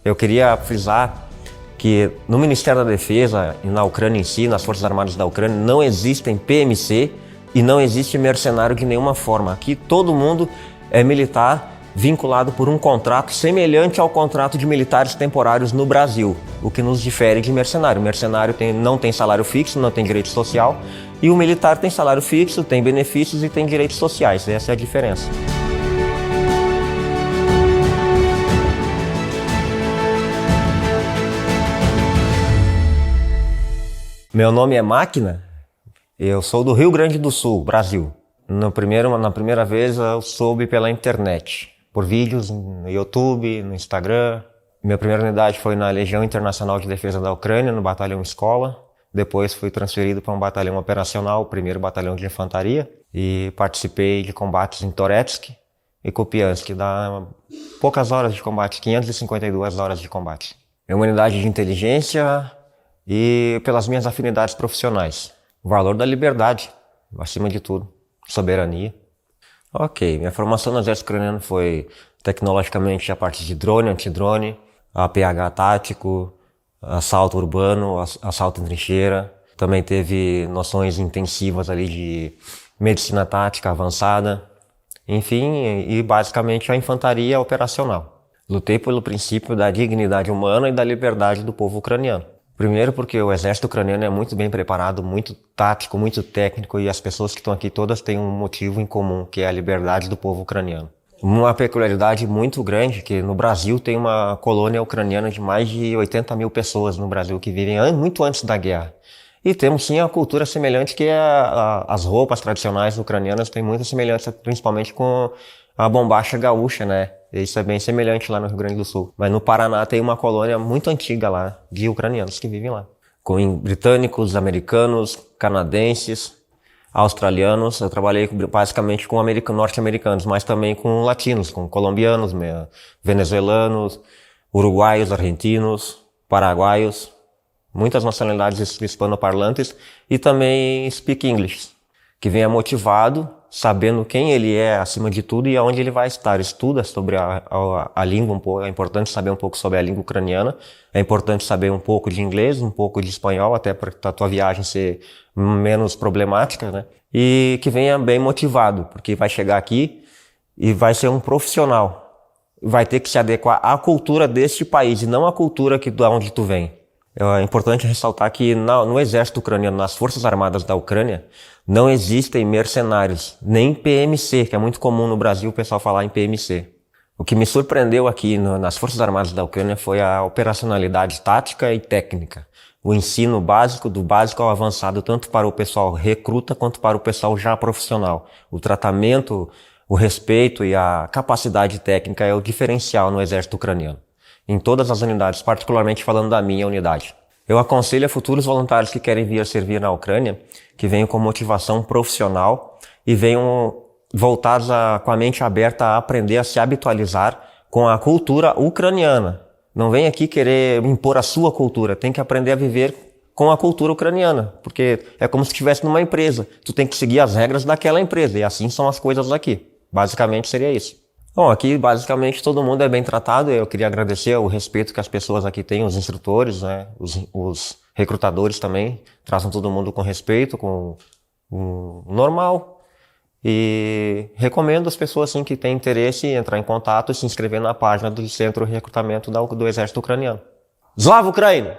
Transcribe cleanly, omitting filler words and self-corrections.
Eu queria frisar que no Ministério da Defesa e na Ucrânia em si, nas Forças Armadas da Ucrânia, não existem PMC e não existe mercenário de nenhuma forma. Aqui todo mundo é militar vinculado por um contrato semelhante ao contrato de militares temporários no Brasil, o que nos difere de mercenário. O mercenário não tem salário fixo, não tem direito social, e o militar tem salário fixo, tem benefícios e tem direitos sociais. Essa é a diferença. Meu nome é Máquina, eu sou do Rio Grande do Sul, Brasil. Na primeira vez eu soube pela internet, por vídeos no YouTube, no Instagram. Minha primeira unidade foi na Legião Internacional de Defesa da Ucrânia, no Batalhão Escola. Depois fui transferido para um batalhão operacional, o 1º Batalhão de Infantaria, e participei de combates em Toretsk e Kupiansk, dá poucas horas de combate, 552 horas de combate. É uma unidade de inteligência e pelas minhas afinidades profissionais. O valor da liberdade, acima de tudo, soberania. Ok, minha formação no exército ucraniano foi tecnologicamente a parte de drone, antidrone, APH tático, assalto urbano, assalto em trincheira. Também teve noções intensivas ali de medicina tática avançada. Enfim, e basicamente a infantaria operacional. Lutei pelo princípio da dignidade humana e da liberdade do povo ucraniano. Primeiro porque o exército ucraniano é muito bem preparado, muito tático, muito técnico, e as pessoas que estão aqui todas têm um motivo em comum, que é a liberdade do povo ucraniano. Uma peculiaridade muito grande, que no Brasil tem uma colônia ucraniana de mais de 80 mil pessoas no Brasil, que vivem muito antes da guerra. E temos sim a cultura semelhante, que é as roupas tradicionais ucranianas têm muita semelhança, principalmente com a bombacha gaúcha, né? Isso é bem semelhante lá no Rio Grande do Sul. Mas no Paraná tem uma colônia muito antiga lá, de ucranianos que vivem lá. Com britânicos, americanos, canadenses, australianos. Eu trabalhei basicamente com norte-americanos, mas também com latinos, com colombianos, venezuelanos, uruguaios, argentinos, paraguaios. Muitas nacionalidades hispanoparlantes e também speak English, que venha motivado, sabendo quem ele é acima de tudo e aonde ele vai estar. Estuda sobre a língua um pouco, é importante saber um pouco sobre a língua ucraniana, é importante saber um pouco de inglês, um pouco de espanhol, até para a tua viagem ser menos problemática, né? E que venha bem motivado, porque vai chegar aqui e vai ser um profissional. Vai ter que se adequar à cultura deste país e não à cultura da onde tu vem. É importante ressaltar que no exército ucraniano, nas Forças Armadas da Ucrânia, não existem mercenários, nem PMC, que é muito comum no Brasil o pessoal falar em PMC. O que me surpreendeu aqui nas Forças Armadas da Ucrânia foi a operacionalidade tática e técnica. O ensino básico, do básico ao avançado, tanto para o pessoal recruta quanto para o pessoal já profissional. O tratamento, o respeito e a capacidade técnica é o diferencial no exército ucraniano. Em todas as unidades, particularmente falando da minha unidade. Eu aconselho a futuros voluntários que querem vir servir na Ucrânia, que venham com motivação profissional e venham voltados com a mente aberta a aprender a se habitualizar com a cultura ucraniana. Não vem aqui querer impor a sua cultura, tem que aprender a viver com a cultura ucraniana, porque é como se estivesse numa empresa. Tu tem que seguir as regras daquela empresa, e assim são as coisas aqui. Basicamente seria isso. Bom, aqui basicamente todo mundo é bem tratado. Eu queria agradecer o respeito que as pessoas aqui têm, os instrutores, né, os recrutadores também, tratam todo mundo com respeito, com normal. E recomendo as pessoas assim, que têm interesse em entrar em contato e se inscrever na página do Centro de Recrutamento do Exército Ucraniano. Slava Ucrânia!